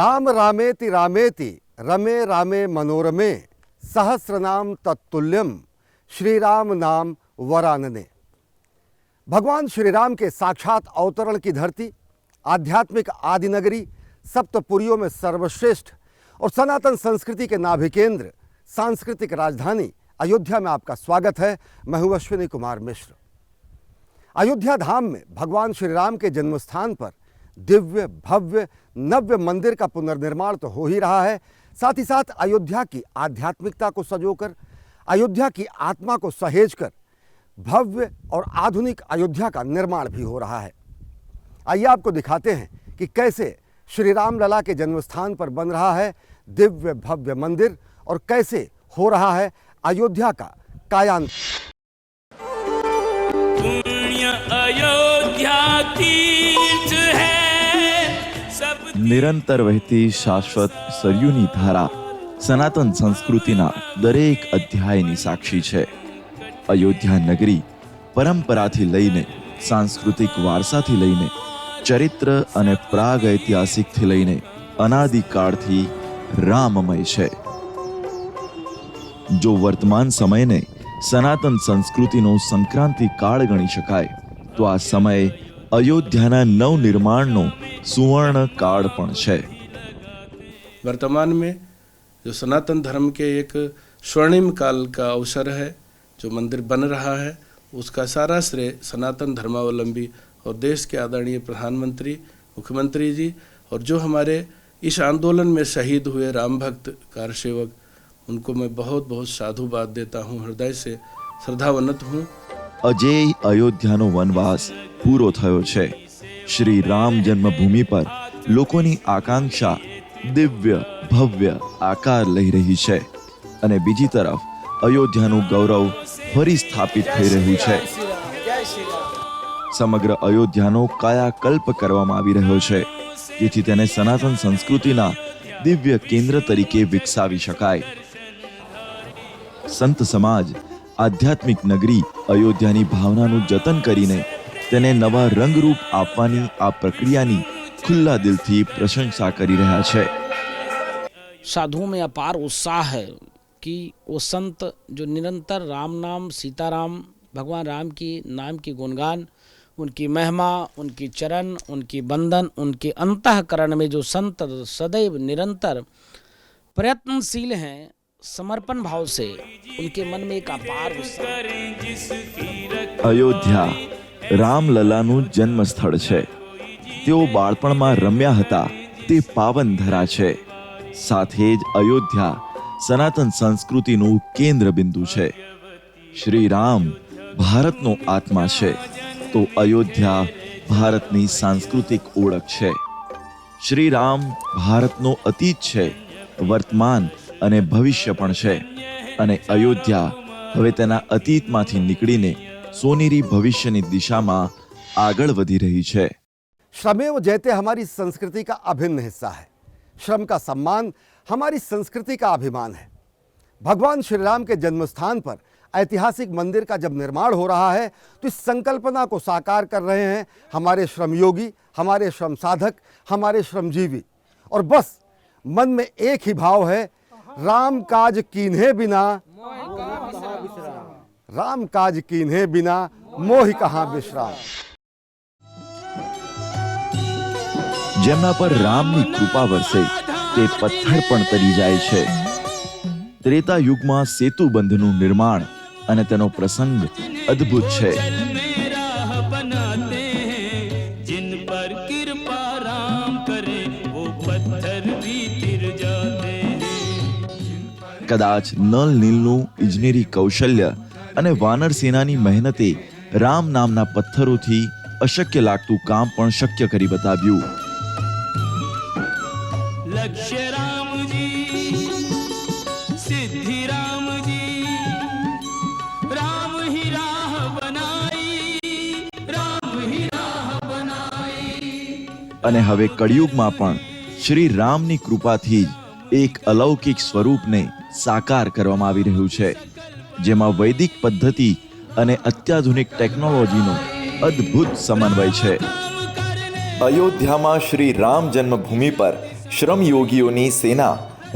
राम रामेति रामेति रमे रामे मनोरमे सहस्रनाम तत्तुल्यम श्री राम नाम वरानने। भगवान श्री राम के साक्षात अवतरण की धरती, आध्यात्मिक आदिनगरी, सप्तपुरियों में सर्वश्रेष्ठ और सनातन संस्कृति के नाभि केंद्र, सांस्कृतिक राजधानी अयोध्या में आपका स्वागत है। मैं हूं अश्विनी कुमार मिश्र। अयोध्या धाम में भगवान श्री राम के जन्मस्थान पर दिव्य भव्य नव्य मंदिर का पुनर्निर्माण तो हो ही रहा है, साथ ही साथ अयोध्या की आध्यात्मिकता को सजोकर, अयोध्या की आत्मा को सहेजकर भव्य और आधुनिक अयोध्या का निर्माण भी हो रहा है। आइए आपको दिखाते हैं कि कैसे श्री राम लला के जन्मस्थान पर बन रहा है दिव्य भव्य मंदिर और कैसे हो रहा है अयोध्या का कायान्त। पुण्य अयोध्या तीर्थ है सब। નિરંતર વહેતી શાશ્વત સરયુની ધારા સનાતન સંસ્કૃતિના દરેક અધ્યાયની સાક્ષી છે. અયોધ્યા નગરી પરંપરાથી લઈને સાંસ્કૃતિક વારસાથી લઈને ચરિત્ર અને પ્રાગ ઐતિહાસિકથી લઈને અનાદિકાળથી રામમય છે. જો વર્તમાન સમયને સનાતન સંસ્કૃતિનો સંક્રાંતિ કાળ ગણી શકાય તો આ સમય અયોધ્યાના નવનિર્માણનો સુવર્ણ કાળ પણ છે. वर्तमान में जो सनातन धर्म के एक स्वर्णिम काल का अवसर है, जो मंदिर बन रहा है, उसका सारा श्रेय सनातन धर्मावलंबी और देश के आदरणीय प्रधानमंत्री, मुख्यमंत्री जी और जो हमारे इस आंदोलन में शहीद हुए राम भक्त कारसेवक, उनको मैं बहुत बहुत साधुवाद देता हूँ, हृदय से श्रद्धावन्वित हूँ. અજેય અયોધ્યાનો વનવાસ પૂરો થયો છે. શ્રી રામ જન્મભૂમિ પર લોકોની આકાંક્ષા દિવ્ય ભવ્ય આકાર લઈ રહી છે અને બીજી તરફ અયોધ્યાનું ગૌરવ ફરી સ્થાપિત થઈ રહ્યું છે. સમગ્ર અયોધ્યાનો કાયાકલ્પ કરવામાં આવી રહ્યો છે જેથી તેને સનાતન સંસ્કૃતિના દિવ્ય કેન્દ્ર તરીકે વિકસાવી શકાય. સંત સમાજ આધ્યાત્મિક નગરી અયોધ્યાની ભાવનાનું જતન કરીને તેને નવા રંગરૂપ આપવાની આ પ્રક્રિયાની ખુલ્લા દિલથી પ્રશંસા કરી રહ્યા છે. साधुओं में अपार उत्साह है कि वो संत जो निरंतर राम नाम सीताराम भगवान राम की नाम की गुणगान, उनकी महिमा, उनकी चरण, उनकी बंधन, उनके अंतःकरण में जो संत सदैव निरंतर प्रयत्नशील हैं, समर्पण भाव से उनके मन में एक अपार उत्साह. અયોધ્યા રામલલાનું જન્મ સ્થળ છે. તેઓ બાળપણમાં રમ્યા હતા તે પાવન ધરા છે. સાથે જ અયોધ્યા સનાતન સંસ્કૃતિનું કેન્દ્ર બિંદુ છે. શ્રી રામ ભારતનો આત્મા છે તો અયોધ્યા ભારતની સાંસ્કૃતિક ઓળખ છે. શ્રી રામ ભારતનો અતીત છે, વર્તમાન અને ભવિષ્ય પણ છે અને અયોધ્યા હવે તેના અતીતમાંથી નીકળીને સોનેરી ભવિષ્યની દિશામાં આગળ વધી रही છે. श्रमेव जयते हमारी संस्कृति का अभिन्न हिस्सा है। श्रम का सम्मान हमारी संस्कृति का अभिमान है। भगवान श्री राम के जन्मस्थान पर ऐतिहासिक मंदिर का जब निर्माण हो रहा है तो इस संकल्पना को साकार कर रहे हैं हमारे श्रमयोगी, हमारे श्रम साधक, हमारे श्रमजीवी। और बस मन में एक ही भाव है, राम काज कीन्हे बिना, राम काज कीन्हे बिना मोहि कहाँ विश्राम. જેમના પર રામની કૃપા વરસે તે પથ્થર પણ તરી જાય છે. ત્રેતા યુગમાં સેતુ બંધનું નિર્માણ અને તેનો પ્રસંગ અદ્ભુત છે. जिन पर कृपा राम करे वो पत्थर भी तिर जाते हैं. કદાચ નલ નીલનું ઇજનેરી કૌશલ્ય અને વાનર સેનાની મહેનતે રામ નામના પથ્થરોથી અશક્ય લાગતું કામ પણ શક્ય કરી બતાવ્યું. लक्ष्य राम जी, सिद्धि राम जी, राम ही राह बनाई, राम ही राह बनाई. અને હવે કળિયુગમાં પણ શ્રી રામની કૃપાથી જ એક અલૌકિક સ્વરૂપને સાકાર કરવામાં આવી રહ્યું છે જેમાં વૈદિક પદ્ધતિ અને અત્યાધુનિક ટેકનોલોજીનો અદ્ભુત સમન્વય છે. અયોધ્યામાં શ્રી રામ જન્મભૂમિ પર શ્રમયોગીઓની સેના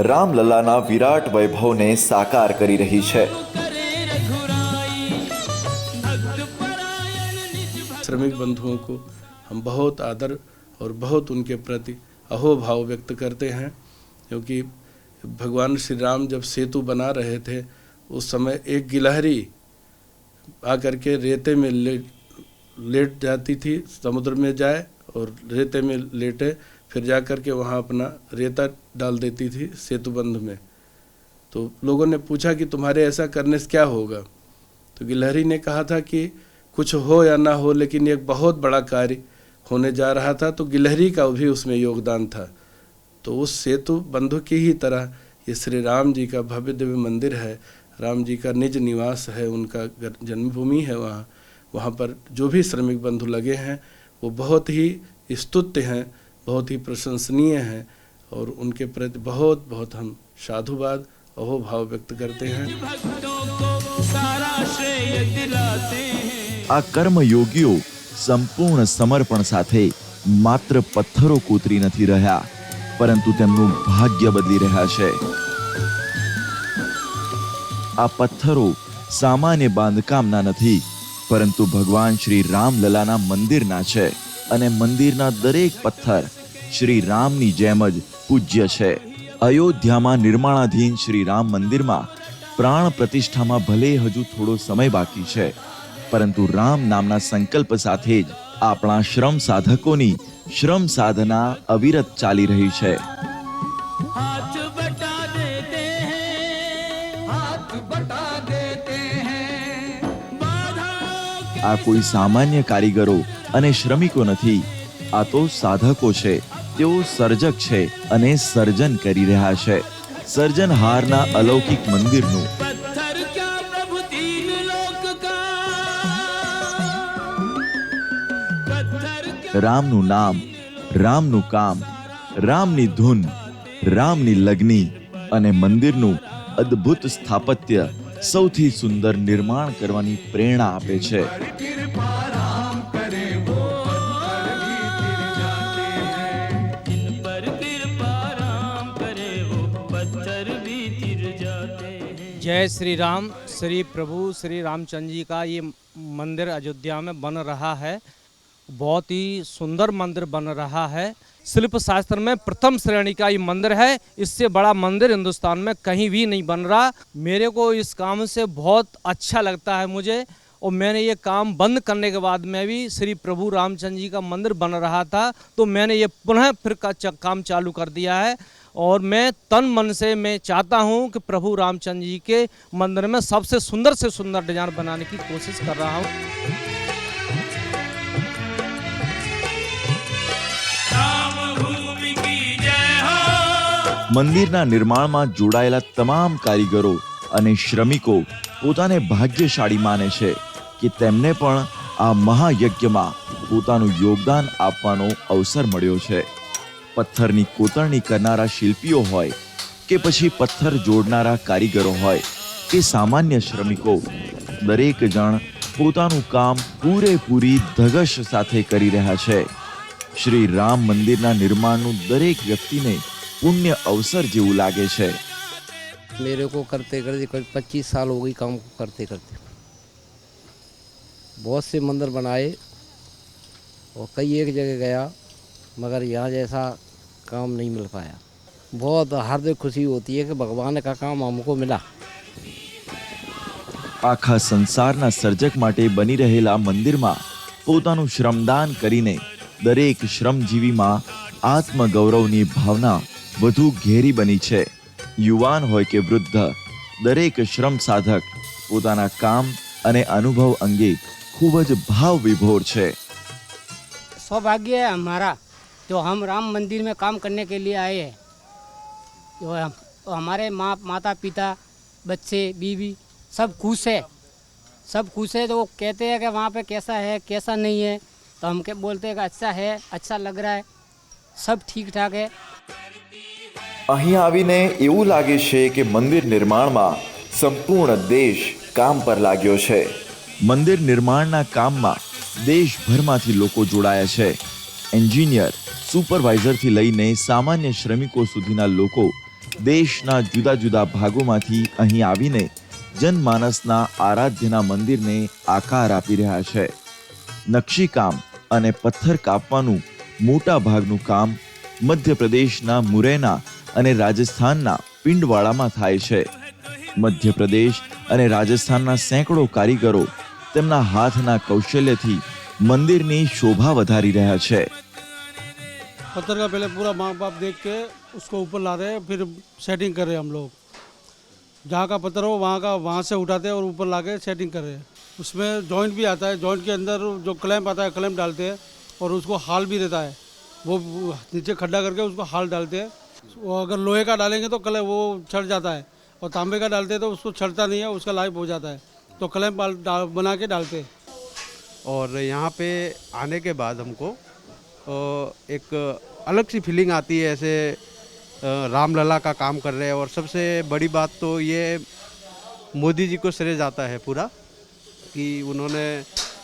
રામલલાના વિરાટ વૈભવને સાકાર કરી રહી છે. करे रघुराई भक्त परायण निज भक्त श्रमिक बंधुओं को हम बहुत आदर और बहुत उनके प्रति अहोभाव व्यक्त करते हैं, क्योंकि भगवान श्री राम जब सेतु बना रहे थे उस समय एक गिलहरी आकर के रेते में लेट जाती थी, समुद्र में जाए और रेते में लेटे, फिर जा कर के वहाँ अपना रेता डाल देती थी सेतुबंध में. तो लोगों ने पूछा कि तुम्हारे ऐसा करने से क्या होगा. तो गिलहरी ने कहा था कि कुछ हो या ना हो, लेकिन एक बहुत बड़ा कार्य होने जा रहा था, तो गिलहरी का भी उसमें योगदान था. तो उस सेतु बंधु की ही तरह ये श्री राम जी का भव्य दिव्य मंदिर है, राम जी का निज निवास है, उनका जन्मभूमि है. वहाँ पर जो भी श्रमिक बंधु लगे हैं वो बहुत ही स्तुत्य हैं, बहुत ही प्रशंसनीय हैं, और उनके प्रति बहुत बहुत हम साधुवाद अहोभाव व्यक्त करते हैं. भक्तों को सारा श्रेय दिलाते हैं. આ કર્મયોગીઓ સંપૂર્ણ સમર્પણ સાથે માત્ર પથ્થરો કોતરી નથી રહ્યા, પરંતુ તેમનું ભાગ્ય બદલી રહ્યા છે. આ પથ્થરો સામાન્ય બાંધકામના નથી, પરંતુ ભગવાન શ્રી રામલલાના મંદિરના છે, અને મંદિરના દરેક પથ્થર શ્રી રામની જેમ જ પૂજ્ય છે. અયોધ્યામાં નિર્માણાધીન શ્રી રામ મંદિરમાં પ્રાણ પ્રતિષ્ઠામાં ભલે હજુ થોડો સમય બાકી છે, પરંતુ રામ નામના સંકલ્પ સાથે જ આપણા શ્રમ સાધકોની શ્રમ સાધના અવિરત ચાલી રહી છે. हाथ बटा देते हैं, हाथ बटा देते हैं, बाधाओं के આ કોઈ સામાન્ય કારીગરો અને શ્રમિકો નથી, આ તો સાધકો છે. તેઓ સર્જક છે અને સર્જન કરી રહ્યા છે. સર્જનહારના અલૌકિક મંદિરનું पत्थर क्या प्रभु तीन लोक का, पत्थर क्या રામનું નામ, રામનું કામ, રામની ધૂન, રામની લગ્ની અને મંદિરનું અદ્ભુત સ્થાપત્ય સૌથી સુંદર નિર્માણ કરવાની પ્રેરણા આપે છે. जिन पर कृपा राम करे वो पत्थर भी चिर जाते हैं. जय श्री राम. श्री प्रभु श्री रामचंद्र जी का ये मंदिर अयोध्या में बन रहा है. बहुत ही सुंदर मंदिर बन रहा है. शिल्प शास्त्र में प्रथम श्रेणी का ये मंदिर है. इससे बड़ा मंदिर हिंदुस्तान में कहीं भी नहीं बन रहा. मेरे को इस काम से बहुत अच्छा लगता है मुझे, और मैंने ये काम बंद करने के बाद में भी श्री प्रभु रामचंद्र जी का मंदिर बन रहा था, तो मैंने ये पुनः फिर काम चालू कर दिया है. और मैं तन मन से मैं चाहता हूँ कि प्रभु रामचंद्र जी के मंदिर में सबसे सुंदर से सुंदर डिजाइन बनाने की कोशिश कर रहा हूँ. राम भूमि की जय हो. મંદિરના નિર્માણમાં જોડાયેલા તમામ કારીગરો અને શ્રમિકો પોતાને ભાગ્યશાળી માને છે કે તેમને પણ આ મહાયજ્ઞમાં પોતાનું યોગદાન આપવાનો અવસર મળ્યો છે. પથ્થરની કોતરણી કરનારા શિલ્પીઓ હોય કે પછી પથ્થર જોડનારા કારીગરો હોય કે સામાન્ય શ્રમિકો, દરેક જણ પોતાનું કામ પૂરેપૂરી ધગશ સાથે કરી રહ્યા છે. શ્રી રામ મંદિરના નિર્માણનું દરેક વ્યક્તિને પુણ્ય અવસર જેવું લાગે છે. मेरे को करते करते करीब 25 साल हो गई काम को करते करते. बहुत से मंदिर बनाए और कई एक जगह गया, मगर यहाँ जैसा काम नहीं मिल पाया. बहुत हृदय खुशी होती है कि भगवान का काम हमको मिला. આખા સંસારના સર્જક માટે બની રહેલા મંદિરમાં પોતાનું શ્રમદાન કરીને દરેક શ્રમજીવીમાં આત્મગૌરવની ભાવના વધુ ઘેરી બની છે. યુવાન હોય કે વૃદ્ધ, દરેક શ્રમ સાધક પોતાના કામ અને અનુભવ અંગે ખૂબ જ ભાવ વિભોર છે. सौभाग्य है हमारा जो हम राम मंदिर में काम करने के लिए आए हैं. जो हमारे माता पिता बच्चे बीवी सब खुश है, सब खुश है. तो वो कहते हैं कि वहाँ पे कैसा है कैसा नहीं है, तो हम क्या बोलते हैं कि अच्छा है, अच्छा लग रहा है, सब ठीक ठाक है. અહીં આવીને એવું લાગે છે કે મંદિર નિર્માણમાં સંપૂર્ણ દેશ કામ પર લાગ્યો છે. મંદિર નિર્માણના કામમાં દેશભરમાંથી લોકો જોડાયા છે. એન્જિનિયર, સુપરવાઇઝરથી લઈને સામાન્ય શ્રમિકો સુધીના લોકો દેશના જુદા જુદા ભાગોમાંથી અહીં આવીને જનમાનસના આરાધ્યના મંદિરને આકાર આપી રહ્યા છે. નકશીકામ અને પથ્થર કાપવાનું મોટા ભાગનું કામ મધ્યપ્રદેશના મુરૈના અને રાજસ્થાનના પિંડવાડામાં થાય છે. મધ્યપ્રદેશ અને રાજસ્થાનના સેંકડો કારીગરો તેમના હાથના કૌશલ્યથી મંદિરની શોભા વધારી રહ્યા છે. पत्थर का पहले पूरा माँ बाप देख के उसको ऊपर ला रहे हैं, फिर सेटिंग कर रहे हैं हम लोग. जहाँ का पत्थर हो वहाँ से उठाते हैं और ऊपर ला के सेटिंग कर रहे हैं. उसमें जॉइंट भी आता है, जॉइंट के अंदर जो क्लैंप आता है क्लैंप डालते हैं और उसको हाल भी रहता है. वो नीचे खड्डा करके उसको हाल डालते हैं. वो अगर लोहे का डालेंगे तो वो छट जाता है और तांबे का डालते हैं तो उसको छटता नहीं है, उसका लाइफ हो जाता है. तो क्लैंप बना के डालते हैं. और यहाँ पे आने के बाद हमको एक अलग सी फीलिंग आती है, ऐसे रामलला का काम कर रहे हैं. और सबसे बड़ी बात तो ये मोदी जी को श्रेय जाता है पूरा, कि उन्होंने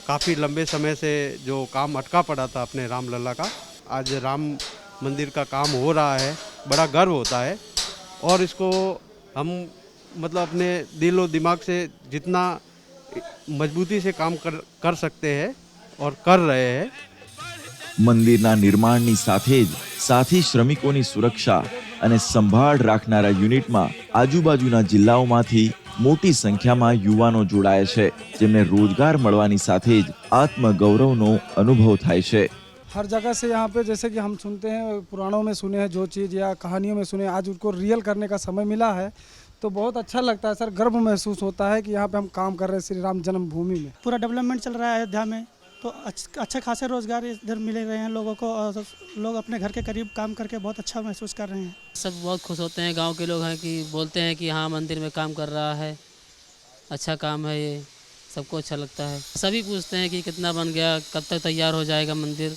काफ़ी लंबे समय से जो काम अटका पड़ा था अपने रामलला का, आज राम मंदिर का काम हो रहा है. बड़ा गर्व होता है. और इसको हम मतलब अपने दिल और दिमाग से जितना मजबूती से काम कर सकते हैं और कर रहे हैं. મંદિરના નિર્માણની સાથે જ સાથી શ્રમિકોની સુરક્ષા અને સંભાળ રાખનારા યુનિટમાં આજુબાજુના જિલ્લાઓમાંથી મોટી સંખ્યામાં યુવાનો જોડાયા છે, જેમને રોજગાર મળવાની સાથે જ આત્મગૌરવનો અનુભવ થાય છે. हर जगह से यहाँ पे जैसे कि हम सुनते हैं, पुराणों में सुने हैं जो चीज़ या कहानियों में सुने, आज उनको रियल करने का समय मिला है तो बहुत अच्छा लगता है सर. गर्व महसूस होता है कि यहाँ पे हम काम कर रहे हैं श्री राम जन्मभूमि में. पूरा डेवलपमेंट चल रहा है अयोध्या में, तो अच्छे खासे रोजगार इधर मिल रहे हैं लोगों को और लोग अपने घर के करीब काम करके बहुत अच्छा महसूस कर रहे हैं. सब बहुत खुश होते हैं. गांव के लोग हैं कि बोलते हैं कि हाँ मंदिर में काम कर रहा है, अच्छा काम है ये, सबको अच्छा लगता है. सभी पूछते हैं कि कितना बन गया, कब तक तैयार हो जाएगा मंदिर.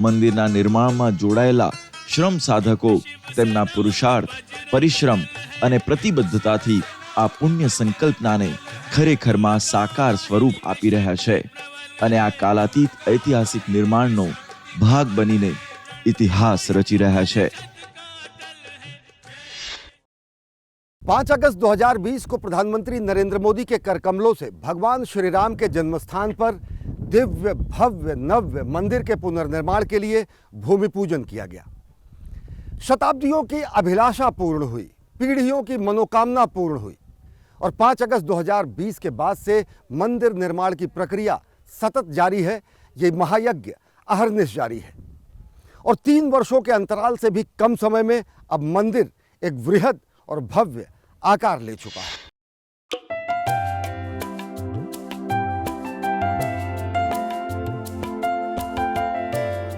મંદિરના નિર્માણમાં જોડાયેલા શ્રમ સાધકો તેમના પુરુષાર્થ, પરિશ્રમ અને પ્રતિબદ્ધતાથી આ પુણ્ય સંકલ્પનાને ખરેખરમાં સાકાર સ્વરૂપ આપી રહ્યા છે અને આ કાલાતીત ઐતિહાસિક નિર્માણનો ભાગ બનીને ઇતિહાસ રચી રહ્યા છે. 5 अगस्त 2020 को प्रधानमंत्री नरेंद्र मोदी के कर कमलों से भगवान श्री राम के जन्मस्थान पर दिव्य भव्य नव्य मंदिर के पुनर्निर्माण के लिए भूमि पूजन किया गया. शताब्दियों की अभिलाषा पूर्ण हुई, पीढ़ियों की मनोकामना पूर्ण हुई और 5 अगस्त 2020 के बाद से मंदिर निर्माण की प्रक्रिया सतत जारी है. ये महायज्ञ अहर्निश जारी है और 3 वर्षों के अंतराल से भी कम समय में अब मंदिर एक वृहद और भव्य आकार ले चुका है.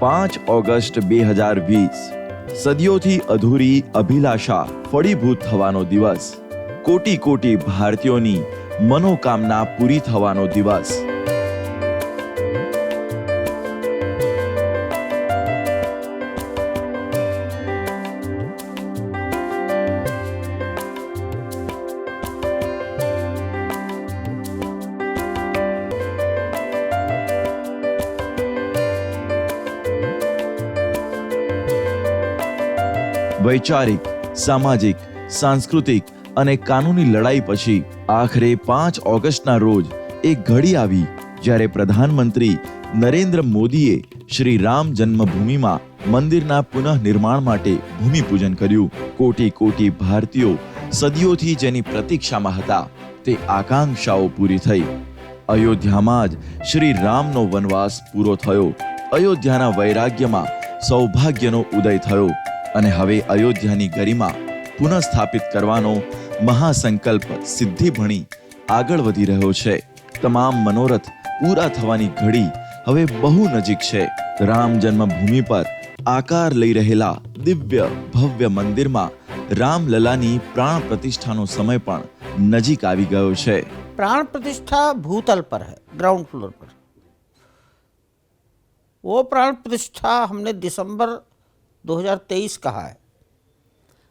પાંચ ઓગસ્ટ 2020 સદીઓથી અધૂરી અભિલાષા ફળીભૂત થવાનો દિવસ, કોટી કોટી ભારતીયોની મનોકામના પૂરી થવાનો દિવસ. વૈચારિક, સામાજિક, સાંસ્કૃતિક અને કાનૂની લડાઈ પછી આખરે 5 ઓગસ્ટના રોજ એક ઘડી આવી જ્યારે પ્રધાનમંત્રી નરેન્દ્ર મોદીએ શ્રી રામ જન્મભૂમિમાં મંદિરના પુનઃનિર્માણ માટે ભૂમિપૂજન કર્યું. કોટી કોટી ભારતીયો સદીઓથી જેની પ્રતીક્ષામાં હતા તે આકાંક્ષાઓ પૂરી થઈ. અયોધ્યામાં જ શ્રી રામનો વનવાસ પૂરો થયો. અયોધ્યાના વૈરાગ્યમાં સૌભાગ્યનો ઉદય થયો અને હવે અયોધ્યાની ગરિમા પુનઃસ્થાપિત કરવાનો મહાસંકલ્પ સિદ્ધિ ભણી આગળ વધી રહ્યો છે. તમામ મનોરથ પૂરા થવાની ઘડી હવે બહુ નજીક છે. રામ જન્મભૂમિ પર આકાર લઈ રહેલા દિવ્ય ભવ્ય મંદિરમાં રામલલાની प्राण प्रतिष्ठाનો સમય પણ નજીક આવી ગયો છે. प्राण प्रतिष्ठा भूतल पर है, ग्राउंड फ्लोर पर. वो प्राण प्रतिष्ठा हमने दिसंबर 2023 कहा है.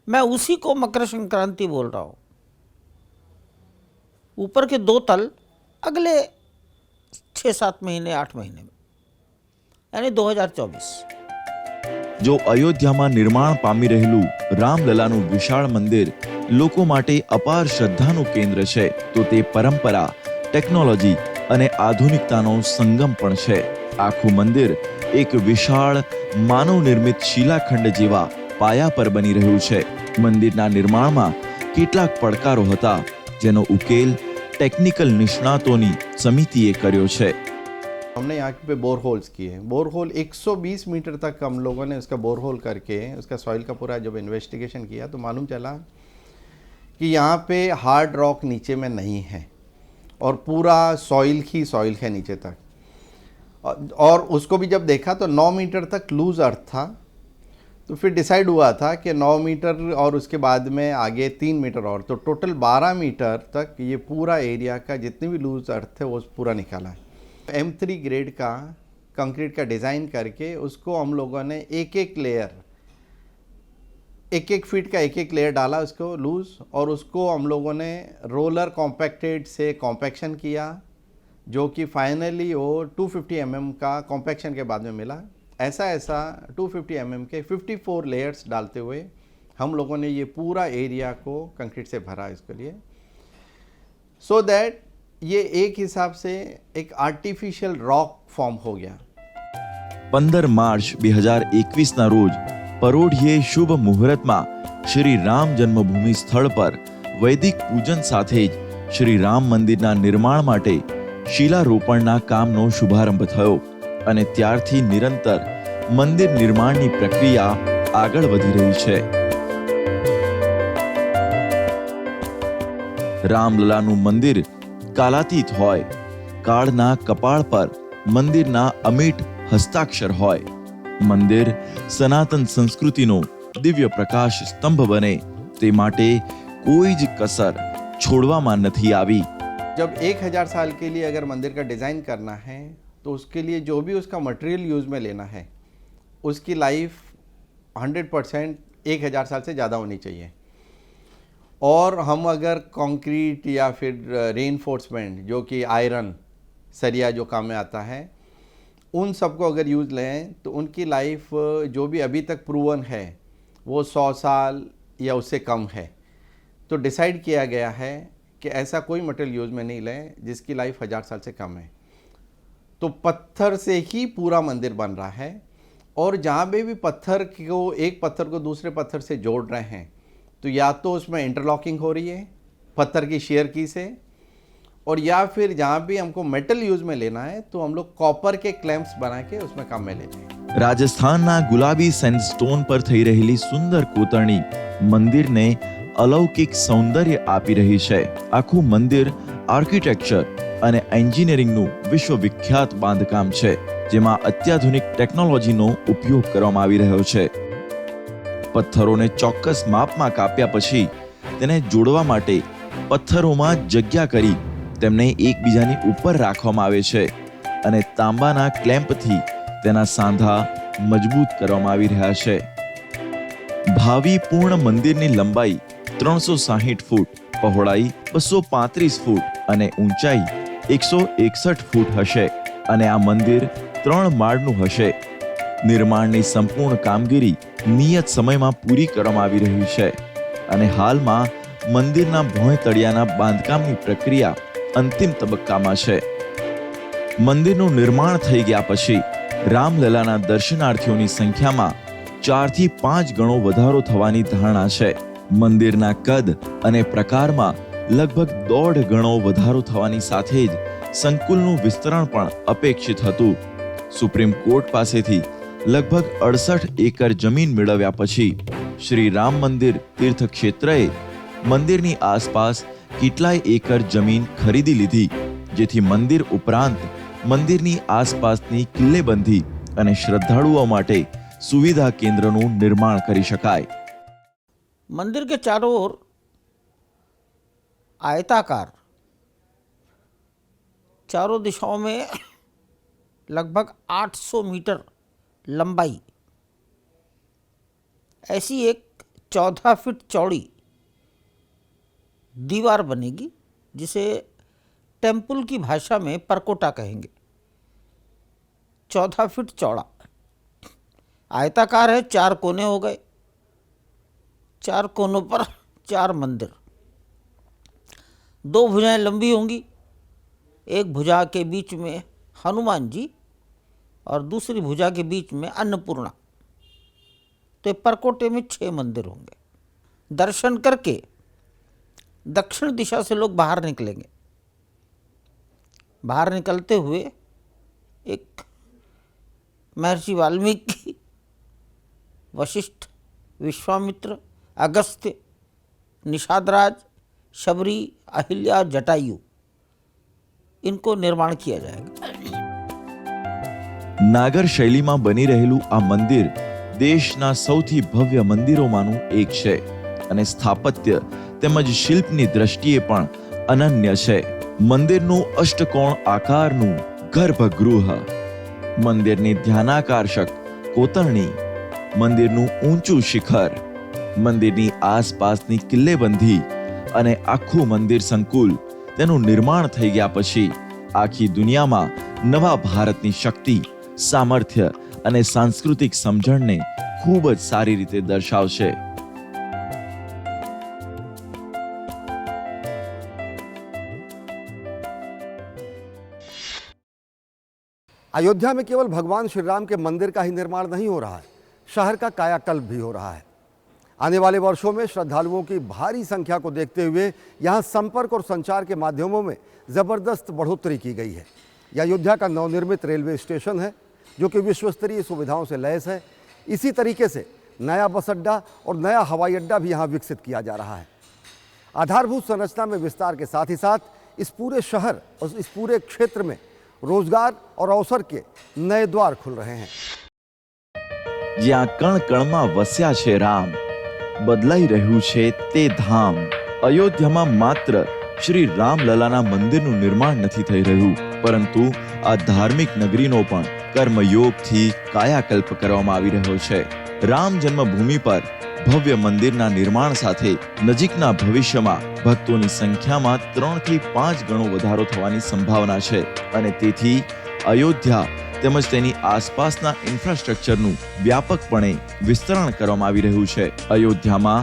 मैं उसी को मकर संक्रांति बोल रहा हूँ. ऊपर के 2 तल अगले 6-7 महीने 8 महीने में, यानी 2024. જો અયોધ્યામાં નિર્માણ પામી રહેલું રામલલાનું વિશાળ મંદિર લોકો માટે અપાર શ્રદ્ધાનું કેન્દ્ર છે, તો તે પરંપરા, ટેકનોલોજી અને આધુનિકતાનો સંગમ પણ છે. આખું મંદિર એક વિશાળ માનવ નિર્મિત શિલાખંડ જેવા પાયા પર બની રહ્યું છે. મંદિરના નિર્માણમાં કેટલાક પડકારો હતા, જેનો ઉકેલ ટેકનિકલ નિષ્ણાતોની સમિતિએ કર્યો છે. हमने यहाँ पे बोरहोल्स किए. बोरहोल 120 मीटर तक हम लोगों ने उसका बोरहोल करके उसका सॉइल का पूरा जब इन्वेस्टिगेशन किया तो मालूम चला कि यहाँ पे हार्ड रॉक नीचे में नहीं है और पूरा सॉइल ही सॉइल है नीचे तक. और उसको भी जब देखा तो 9 मीटर तक लूज अर्थ था. तो फिर डिसाइड हुआ था कि 9 मीटर और उसके बाद में आगे 3 मीटर और, तो टोटल 12 मीटर तक ये पूरा एरिया का जितनी भी लूज अर्थ है वो पूरा निकाला है. M3 ग्रेड का कंक्रीट का डिज़ाइन करके उसको हम लोगों ने एक एक फीट का एक एक लेयर डाला उसको लूज, और उसको हम लोगों ने रोलर कॉम्पैक्टेड से कॉम्पैक्शन किया, जो कि फाइनली वो 250 mm का कॉम्पैक्शन के बाद में मिला. ऐसा 250 mm के 54 लेयर्स डालते हुए हम लोगों ने ये पूरा एरिया को कंक्रीट से भरा इसके लिए, सो दैट ये एक हिसाब से एक आर्टिफिशियल रॉक फॉर्म हो गया. 15 માર્ચ 2021ના રોજ પરોઢિયે શુભ મુહૂર્તમાં શ્રી રામ જન્મભૂમિ સ્થળ પર વૈદિક પૂજન સાથે જ શ્રી રામ મંદિરના નિર્માણ માટે શિલારોપણના કામનો શુભારંભ થયો અને ત્યારથી નિરંતર મંદિર નિર્માણની પ્રક્રિયા આગળ વધી રહી છે. રામલલાનું મંદિર કાલાતીત હોય, કાળના કપાળ પર મંદિરના અમીટ હસ્તાક્ષર હોય. મંદિર સનાતન સંસ્કૃતિનો દિવ્ય પ્રકાશ સ્તંભ બને તે માટે કોઈ જ કસર છોડવામાં નથી આવી. जब 1000 साल के लिए अगर मंदिर का डिज़ाइन करना है तो उसके लिए जो भी उसका मटेरियल यूज़ में लेना है उसकी लाइफ 100% 1000 साल से ज़्यादा होनी चाहिए. और हम अगर कंक्रीट या फिर रेनफोर्समेंट जो कि आयरन सरिया जो काम में आता है उन सबको अगर यूज़ लें तो उनकी लाइफ जो भी अभी तक प्रूवन है वो 100 साल या उससे कम है. तो डिसाइड किया गया है कि ऐसा कोई मटेरियल यूज़ में नहीं लें जिसकी लाइफ 1000 साल से कम है. तो पत्थर से ही पूरा मंदिर बन रहा है, और जहाँ पे भी पत्थर को एक पत्थर को दूसरे पत्थर से जोड़ रहे हैं तो या तो उसमें इंटरलॉकिंग हो रही है पत्थर की शेयर की से, और या फिर जहाँ भी हमको मेटल यूज़ में लेना है तो हम लोग कॉपर के क्लैम्प्स बना के उसमें काम में लेते हैं. રાજસ્થાનના ગુલાબી સેન્ડસ્ટોન પર થઈ રહેલી સુંદર કોતરણી મંદિરને અલૌકિક સૌંદર્ય આપી રહી છે. આખું મંદિર આર્કિટેક્ચર અને એન્જિનિયરિંગનું વિશ્વવિખ્યાત બાંધકામ છે, જેમાં અત્યાધુનિક ટેકનોલોજીનો ઉપયોગ કરવામાં આવી રહ્યો છે. પથ્થરોને ચોક્કસ માપમાં કાપ્યા પછી તેને જોડવા માટે પથ્થરોમાં જગ્યા કરી તેમને એકબીજાની ઉપર રાખવામાં આવે છે અને તાંબાના ક્લેમ્પથી તેના સાંધા મજબૂત કરવામાં આવી રહ્યા છે. ભાવિ પૂર્ણ મંદિરની લંબાઈ 360 ફૂટ, પહોળાઈ 235 ફૂટ અને ઊંચાઈ 161 ફૂટ હશે અને આ મંદિર 3 માળનું હશે. નિર્માણની સંપૂર્ણ કામગીરી નિયત સમયમાં પૂરી કરવામાં આવી રહી છે અને હાલમાં મંદિરના ભોંય તળિયાના બાંધકામની પ્રક્રિયા અંતિમ તબક્કામાં છે. મંદિરનું નિર્માણ થઈ ગયા પછી રામલલાના દર્શનાર્થીઓની સંખ્યામાં 4 થી 5 ગણો વધારો થવાની ધારણા છે. મંદિરના કદ અને પ્રકારમાં લગભગ 1.5 ગણો વધારો થવાની સાથે જ સંકુલનું વિસ્તરણ પણ અપેક્ષિત હતું. સુપ્રીમ કોર્ટ પાસેથી લગભગ 68 એકર જમીન મેળવ્યા પછી શ્રી રામ મંદિર તીર્થ ક્ષેત્રએ મંદિરની આસપાસ કેટલાય એકર જમીન ખરીદી લીધી, જેથી મંદિર ઉપરાંત મંદિરની આસપાસની કિલ્લેબંધી અને શ્રદ્ધાળુઓ માટે સુવિધા કેન્દ્રનું નિર્માણ કરી શકાય. मंदिर के चारों ओर आयताकार चारों दिशाओं में लगभग 800 मीटर लंबाई ऐसी एक 14 फीट चौड़ी दीवार बनेगी, जिसे टेम्पल की भाषा में परकोटा कहेंगे. 14 फीट चौड़ा. आयताकार है, 4 कोने हो गए, 4 कोनों पर 4 मंदिर। 2 भुजाएं लंबी होंगी, एक भुजा के बीच में हनुमान जी और दूसरी भुजा के बीच में अन्नपूर्णा। तो परकोटे में 6 मंदिर होंगे। दर्शन करके दक्षिण दिशा से लोग बाहर निकलेंगे। बाहर निकलते हुए एक महर्षि वाल्मीकि, वशिष्ठ, विश्वामित्र, अगस्त्य, निषादराज, शबरी, अहिल्या, जटायु, इनको निर्माण किया जाएगा। નાગર શૈલીમાં બની રહેલું આ મંદિર દેશના સૌથી ભવ્ય મંદિરોમાંનું એક છે અને સ્થાપત્ય તેમજ શિલ્પની દ્રષ્ટિએ પણ અનન્ય છે. મંદિરનું અષ્ટકોણ આકારનું ગર્ભગૃહ, મંદિરની ધ્યાનાકર્ષક કોતરણી, મંદિરનું ઊંચું શિખર, મંદિરની આસપાસની કિલ્લેબંધી અને આખું મંદિર સંકુલ તેનું નિર્માણ થઈ ગયા પછી આખી દુનિયામાં નવા ભારતની શક્તિ, સામર્થ્ય અને સાંસ્કૃતિક સમજણને ખૂબ જ સારી રીતે દર્શાવશે. अयोध्या में केवल भगवान श्री राम के मंदिर का ही निर्माण नहीं हो रहा है, शहर का कायाकल्प भी हो रहा है। आने वाले वर्षों में श्रद्धालुओं की भारी संख्या को देखते हुए यहाँ संपर्क और संचार के माध्यमों में ज़बरदस्त बढ़ोतरी की गई है। यह अयोध्या का नवनिर्मित रेलवे स्टेशन है जो कि विश्व स्तरीय सुविधाओं से लैस है। इसी तरीके से नया बस अड्डा और नया हवाई अड्डा भी यहाँ विकसित किया जा रहा है। आधारभूत संरचना में विस्तार के साथ ही साथ इस पूरे शहर और इस पूरे क्षेत्र में रोजगार और अवसर के नए द्वार खुल रहे हैं। જ્યાં કણ કણમાં વસ્યા છે રામ, બદલાઈ રહ્યું છે તે ધામ. અયોધ્યામાં માત્ર શ્રી રામલલાના મંદિરનું નિર્માણ નથી થઈ રહ્યું, પરંતુ આ ધાર્મિક નગરીનો પણ કર્મયોગથી કાયાકલ્પ કરવામાં આવી રહ્યો છે. રામ જન્મભૂમિ પર ભવ્ય મંદિરના નિર્માણ સાથે નજીકના ભવિષ્યમાં ભક્તોની સંખ્યામાં 3 થી 5 ગણો વધારો થવાની સંભાવના છે અને તેથી અયોધ્યા તેમજ તેની આસપાસના ઇન્ફ્રાસ્ટ્રક્ચરનું વ્યાપકપણે વિસ્તરણ કરવામાં આવી રહ્યું છે. અયોધ્યામાં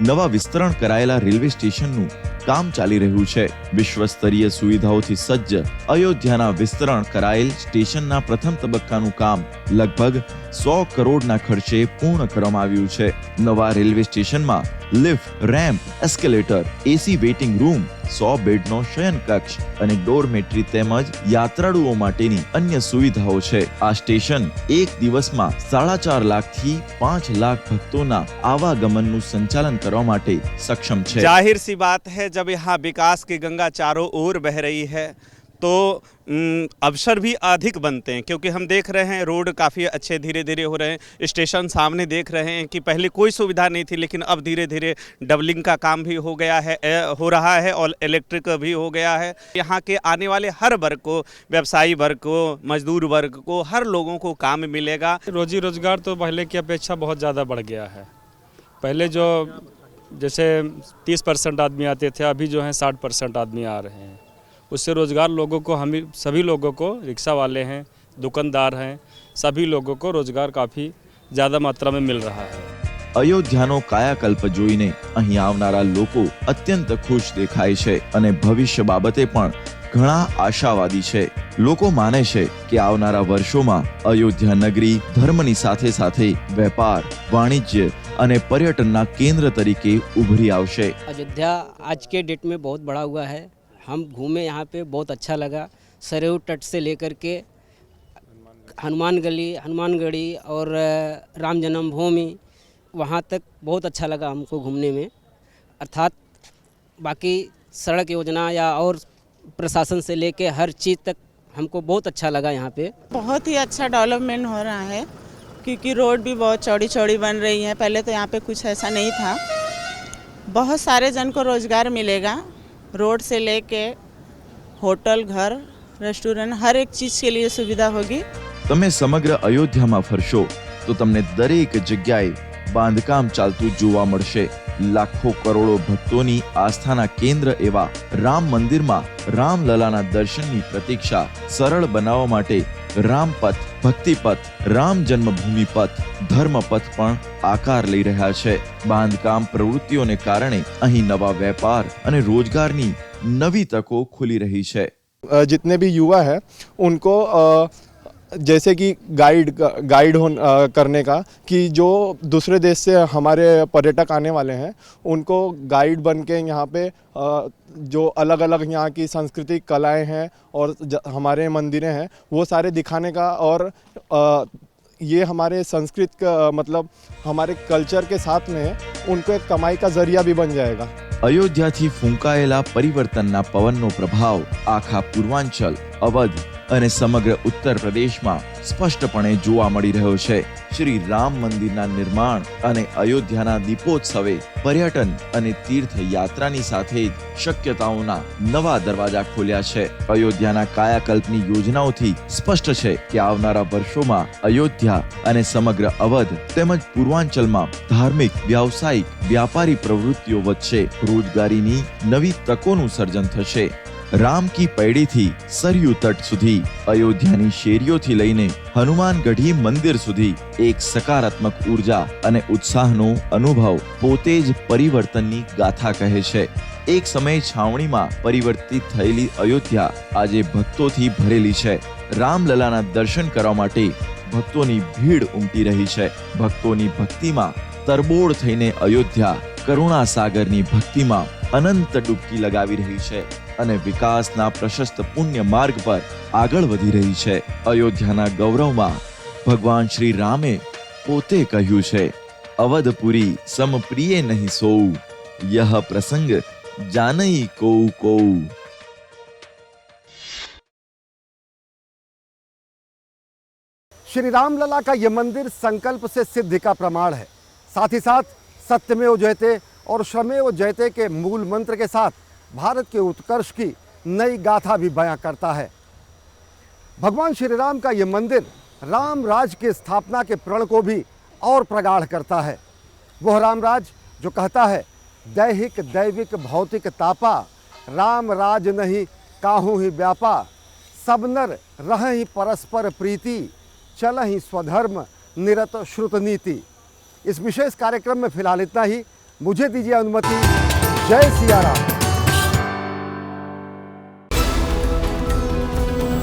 નવા વિસ્તરણ કરાયેલા રેલવે સ્ટેશનનું કામ ચાલી રહ્યું છે. વિશ્વસ્તરીય સુવિધાઓથી સજ્જ અયોધ્યાના વિસ્તરણ કરાયેલ સ્ટેશનના પ્રથમ તબક્કાનું કામ લગભગ 100 કરોડના ખર્ચે પૂર્ણ કરવામાં આવ્યું છે. નવા રેલવે સ્ટેશનમાં લિફ્ટ, રેમ્પ, એસ્કેલેટર, એસી વેઇટિંગ રૂમ, 100 બેડનો શયન કક્ષ અને ડોરમેટ્રી તેમજ યાત્રાળુઓ માટેની અન્ય સુવિધાઓ છે. આ સ્ટેશન એક દિવસમાં 4.5 લાખથી 5 લાખ ભક્તોના આવાગમનનું સંચાલન કરવા માટે સક્ષમ છે. जाहिर सी बात है, जब यहाँ विकास की गंगा चारों ओर बह रही है तो अवसर भी अधिक बनते हैं, क्योंकि हम देख रहे हैं रोड काफ़ी अच्छे धीरे धीरे हो रहे हैं। स्टेशन सामने देख रहे हैं कि पहले कोई सुविधा नहीं थी, लेकिन अब धीरे धीरे डबलिंग का काम भी हो गया है, हो रहा है और इलेक्ट्रिक भी हो गया है। यहाँ के आने वाले हर वर्ग को, व्यवसायी वर्ग को, मजदूर वर्ग को, हर लोगों को काम मिलेगा। रोजी रोजगार तो पहले की अपेक्षा बहुत ज़्यादा बढ़ गया है। पहले जो जैसे 30% आदमी आते थे, अभी जो है 60% आदमी आ रहे हैं। उससे रोज़गार लोगों को, हम सभी लोगों को, रिक्शा वाले हैं, दुकानदार हैं, सभी लोगों को रोज़गार काफ़ी ज़्यादा मात्रा में मिल रहा है। અયોધ્યાનો કાયાકલ્પ જોઈને અહીં આવનારા લોકો અત્યંત ખુશ દેખાય છે અને ભવિષ્ય બાબતે પણ ઘણા આશાવાદી છે. લોકો માને છે કે આવનારા વર્ષોમાં અયોધ્યા નગરી ધર્મની સાથે સાથે વેપાર, વાણિજ્ય અને पर्यटनના કેન્દ્ર તરીકે ઉભરી આવશે. अयोध्या आज के डेट में बहुत बड़ा हुआ है। हम घूमे यहाँ पे, बहुत अच्छा लगा। सरयू तट से लेकर के हनुमान गली, हनुमानगढ़ी और राम जन्मभूमि, वहाँ तक बहुत अच्छा लगा हमको घूमने में। अर्थात बाकी सड़क योजना या और प्रशासन से लेके हर चीज़ तक हमको बहुत अच्छा लगा यहाँ पे। बहुत ही अच्छा डेवलपमेंट हो रहा है, क्योंकि रोड भी बहुत चौड़ी चौड़ी बन रही है। पहले तो यहाँ पे कुछ ऐसा नहीं था। बहुत सारे जन को रोज़गार मिलेगा। रोड से लेके होटल, घर, रेस्टोरेंट, हर एक चीज़ के लिए सुविधा होगी। તમે સમગ્ર અયોધ્યામાં ફરશો તો તમને દરેક જગ્યાએ બાંધકામ ચાલતું જોવા મળશે. લાખો કરોડો ભક્તોની આસ્થાના કેન્દ્ર એવા રામ મંદિરમાં રામલલાના દર્શનની પ્રતીક્ષા સરળ બનાવવા માટે રામ પથ, ભક્તિ પથ, રામ જન્મભૂમિ પથ, ધર્મ પથ પણ આકાર લઈ રહ્યા છે. બાંધકામ પ્રવૃત્તિઓને કારણે અહીં નવા વેપાર અને રોજગારની નવી તકો ખુલી રહી છે. जितने भी युवा है उनको जैसे कि गाइड करने का कि जो दूसरे देश से हमारे पर्यटक आने वाले हैं उनको गाइड बन के यहाँ पे जो अलग अलग यहाँ की सांस्कृतिक कलाएं हैं और हमारे मंदिरें हैं वो सारे दिखाने का और ये हमारे संस्कृत का मतलब हमारे कल्चर के साथ में उनको एक कमाई का जरिया भी बन जाएगा. અયોધ્યાથી ફૂંકાયેલા પરિવર્તનના પવનનો પ્રભાવ આખા પૂર્વાંચલ, અવધ અને સમગ્ર ઉત્તર પ્રદેશમાં સ્પષ્ટપણે જોવા મળી રહ્યો છે. શ્રી રામ મંદિરના નિર્માણ અને અયોધ્યાના દીપોત્સવે પર્યટન અને તીર્થયાત્રાની સાથે જ શક્યતાઓના નવા દરવાજા ખોલ્યા છે. અયોધ્યાના કાયાકલ્પની યોજનાઓથી સ્પષ્ટ છે કે આવનારા વર્ષોમાં અયોધ્યા અને સમગ્ર અવધ તેમજ પૂર્વાંચલમાં ધાર્મિક, વ્યાવસાયિક, વ્યાપારી પ્રવૃત્તિઓ વધશે. રોજગારીની નવી તકોનું સર્જન થશે. રામ કી પૈડીથી સરયુ તટ સુધી, અયોધ્યાની શેરીઓથી લઈને હનુમાનગઢી મંદિર સુધી એક સકારાત્મક ઉર્જા અને ઉત્સાહનો અનુભવ પોતે જ પરિવર્તનની ગાથા કહે છે. એક સમયે છાવણીમાં પરિવર્તિત થયેલી અયોધ્યા આજે ભક્તોથી ભરેલી છે. રામલલાના દર્શન કરવા માટે ભક્તોની ભીડ ઉમટી રહી છે. ભક્તોની ભક્તિમાં તરબોળ થઈને અયોધ્યા કરુણા સાગરની ભક્તિમાં અનંત ડૂબકી લગાવી રહી છે અને વિકાસના પ્રશસ્ત પુણ્ય માર્ગ પર આગળ વધી રહી છે. અયોધ્યાના ગૌરવમાં ભગવાન શ્રી રામે પોતે કહ્યું છે, અવધપુરી સમ પ્રિય નહીં સોઉ, યહ પ્રસંગ जानई को श्री रामलला का यह मंदिर संकल्प से सिद्धि का प्रमाण है. साथ ही साथ सत्यमेव जयते और श्रमेव जयते के मूल मंत्र के साथ भारत के उत्कर्ष की नई गाथा भी बयां करता है. भगवान श्री राम का यह मंदिर राम राज की स्थापना के प्रण को भी और प्रगाढ़ करता है. वह रामराज जो कहता है, दैहिक दैविक भौतिक तापा, राम राज नहीं काहू ही व्यापा, सब नर रह ही परस्पर प्रीति, चल ही स्वधर्म निरत श्रुत नीति. इस विशेष कार्यक्रम में फिलहाल इतना ही. मुझे दीजिए अनुमति. जय सिया राम.